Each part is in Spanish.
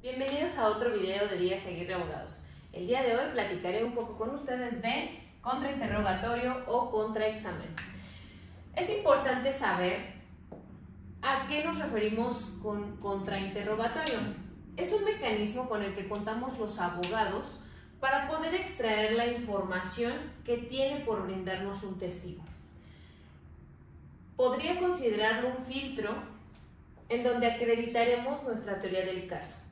Bienvenidos a otro video de Díaz Aguirre Abogados. El día de hoy platicaré un poco con ustedes de contrainterrogatorio o contraexamen. Es importante saber a qué nos referimos con contrainterrogatorio. Es un mecanismo con el que contamos los abogados para poder extraer la información que tiene por brindarnos un testigo. Podría considerarlo un filtro en donde acreditaremos nuestra teoría del caso.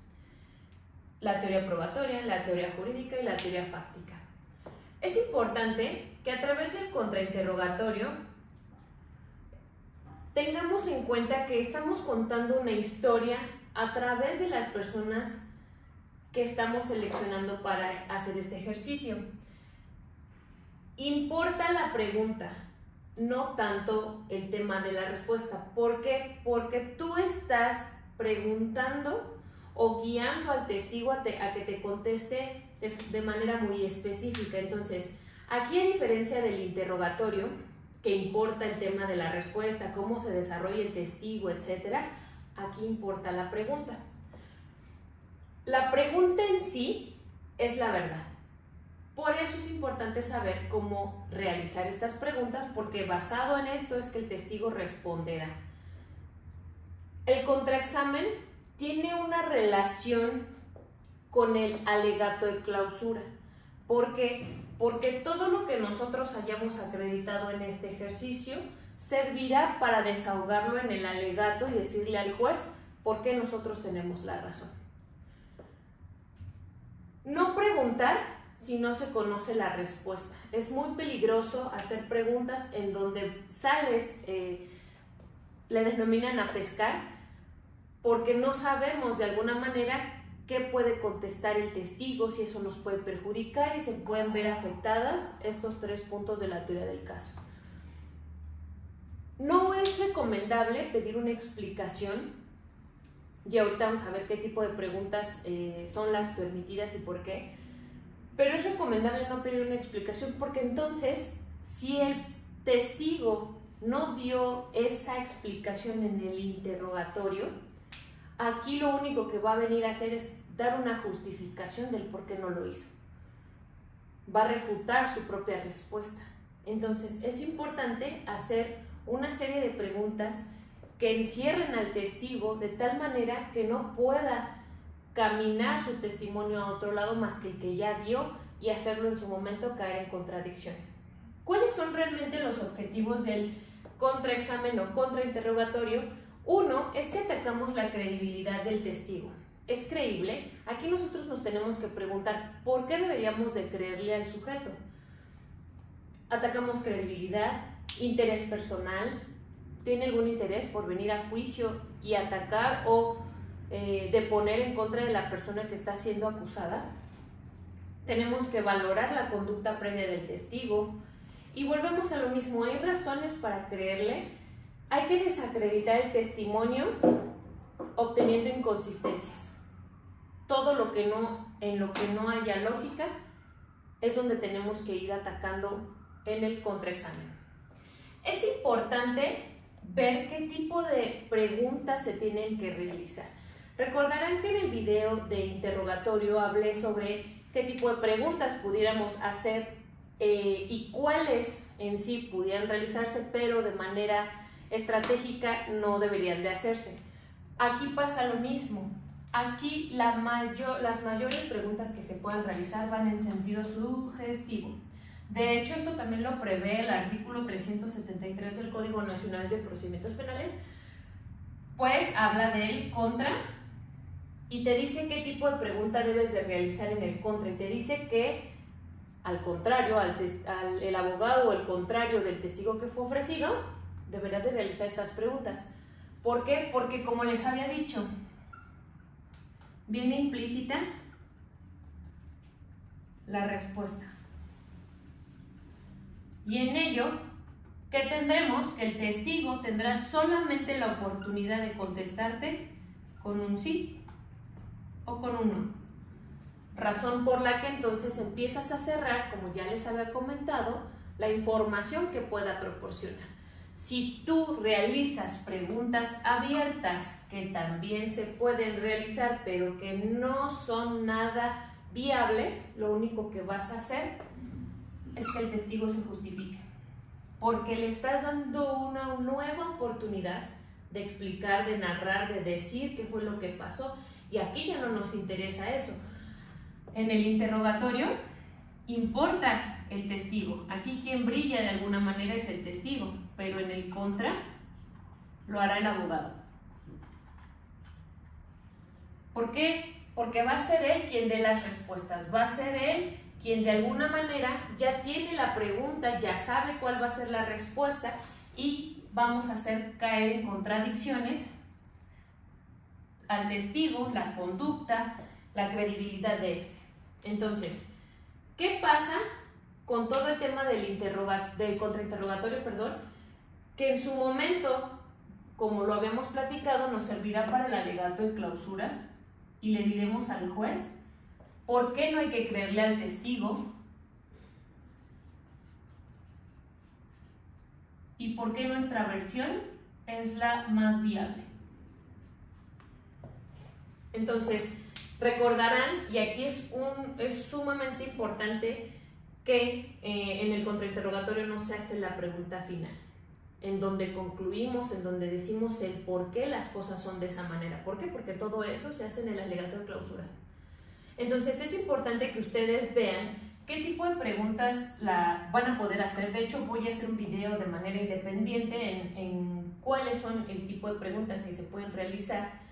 La teoría probatoria, la teoría jurídica y la teoría fáctica. Es importante que a través del contrainterrogatorio tengamos en cuenta que estamos contando una historia a través de las personas que estamos seleccionando para hacer este ejercicio. Importa la pregunta, no tanto el tema de la respuesta. ¿Por qué? Porque tú estás preguntando o guiando al testigo a que te conteste de manera muy específica. Entonces, aquí, a diferencia del interrogatorio, que importa el tema de la respuesta, cómo se desarrolla el testigo, etc., aquí importa la pregunta. La pregunta en sí es la verdad. Por eso es importante saber cómo realizar estas preguntas, porque basado en esto es que el testigo responderá. El contraexamen tiene una relación con el alegato de clausura. ¿Por qué? Porque todo lo que nosotros hayamos acreditado en este ejercicio servirá para desahogarlo en el alegato y decirle al juez por qué nosotros tenemos la razón. No preguntar si no se conoce la respuesta. Es muy peligroso hacer preguntas en donde sales, le denominan a pescar, porque no sabemos de alguna manera qué puede contestar el testigo, si eso nos puede perjudicar y se pueden ver afectadas estos 3 puntos de la teoría del caso. No es recomendable pedir una explicación, y ahorita vamos a ver qué tipo de preguntas son las permitidas y por qué, pero es recomendable no pedir una explicación, porque entonces, si el testigo no dio esa explicación en el interrogatorio, aquí lo único que va a venir a hacer es dar una justificación del por qué no lo hizo. Va a refutar su propia respuesta. Entonces, es importante hacer una serie de preguntas que encierren al testigo de tal manera que no pueda caminar su testimonio a otro lado más que el que ya dio y hacerlo en su momento caer en contradicción. ¿Cuáles son realmente los objetivos del contraexamen o contrainterrogatorio? Uno es que atacamos la credibilidad del testigo. ¿Es creíble? Aquí nosotros nos tenemos que preguntar ¿por qué deberíamos de creerle al sujeto? Atacamos credibilidad, interés personal. ¿Tiene algún interés por venir a juicio y atacar o deponer en contra de la persona que está siendo acusada? Tenemos que valorar la conducta previa del testigo. Y volvemos a lo mismo, ¿hay razones para creerle? Hay que desacreditar el testimonio obteniendo inconsistencias. Todo lo que en lo que no haya lógica es donde tenemos que ir atacando en el contraexamen. Es importante ver qué tipo de preguntas se tienen que realizar. Recordarán que en el video de interrogatorio hablé sobre qué tipo de preguntas pudiéramos hacer y cuáles en sí pudieran realizarse, pero de manera estratégica no deberían de hacerse. Aquí pasa lo mismo. Aquí las mayores preguntas que se puedan realizar van en sentido sugestivo. De hecho, esto también lo prevé el artículo 373 del Código Nacional de Procedimientos Penales, pues habla del contra y te dice qué tipo de pregunta debes de realizar en el contra, y te dice que al contrario, el abogado o el contrario del testigo que fue ofrecido deberá de realizar estas preguntas. ¿Por qué? Porque, como les había dicho, viene implícita la respuesta. Y en ello, ¿qué tendremos? Que el testigo tendrá solamente la oportunidad de contestarte con un sí o con un no. Razón por la que entonces empiezas a cerrar, como ya les había comentado, la información que pueda proporcionar. Si tú realizas preguntas abiertas que también se pueden realizar pero que no son nada viables, lo único que vas a hacer es que el testigo se justifique, porque le estás dando una nueva oportunidad de explicar, de narrar, de decir qué fue lo que pasó, y aquí ya no nos interesa eso. En el interrogatorio importa el testigo, aquí quien brilla de alguna manera es el testigo, pero en el contra lo hará el abogado. ¿Por qué? Porque va a ser él quien dé las respuestas, va a ser él quien de alguna manera ya tiene la pregunta, ya sabe cuál va a ser la respuesta, y vamos a hacer caer en contradicciones al testigo, la conducta, la credibilidad de este. Entonces, ¿qué pasa con todo el tema del contrainterrogatorio, que en su momento, como lo habíamos platicado, nos servirá para el alegato de clausura, y le diremos al juez por qué no hay que creerle al testigo y por qué nuestra versión es la más viable? Entonces, recordarán, y aquí es sumamente importante que en el contrainterrogatorio no se hace la pregunta final, en donde concluimos, en donde decimos el por qué las cosas son de esa manera. ¿Por qué? Porque todo eso se hace en el alegato de clausura. Entonces es importante que ustedes vean qué tipo de preguntas van a poder hacer. De hecho, voy a hacer un video de manera independiente en cuáles son el tipo de preguntas que se pueden realizar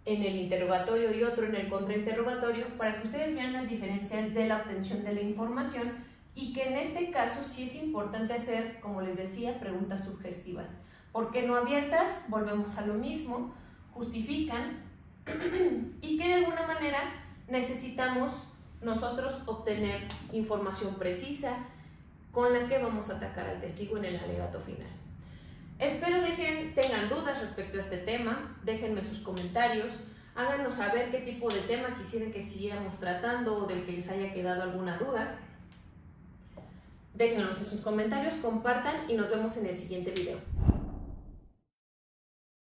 en el interrogatorio y otro en el contrainterrogatorio, para que ustedes vean las diferencias de la obtención de la información, y que en este caso sí es importante hacer, como les decía, preguntas sugestivas. ¿Por qué no abiertas? Volvemos a lo mismo, justifican, y que de alguna manera necesitamos nosotros obtener información precisa con la que vamos a atacar al testigo en el alegato final. Espero tengan dudas respecto a este tema, déjenme sus comentarios, háganos saber qué tipo de tema quisieran que siguiéramos tratando o del que les haya quedado alguna duda. Déjenlos en sus comentarios, compartan y nos vemos en el siguiente video.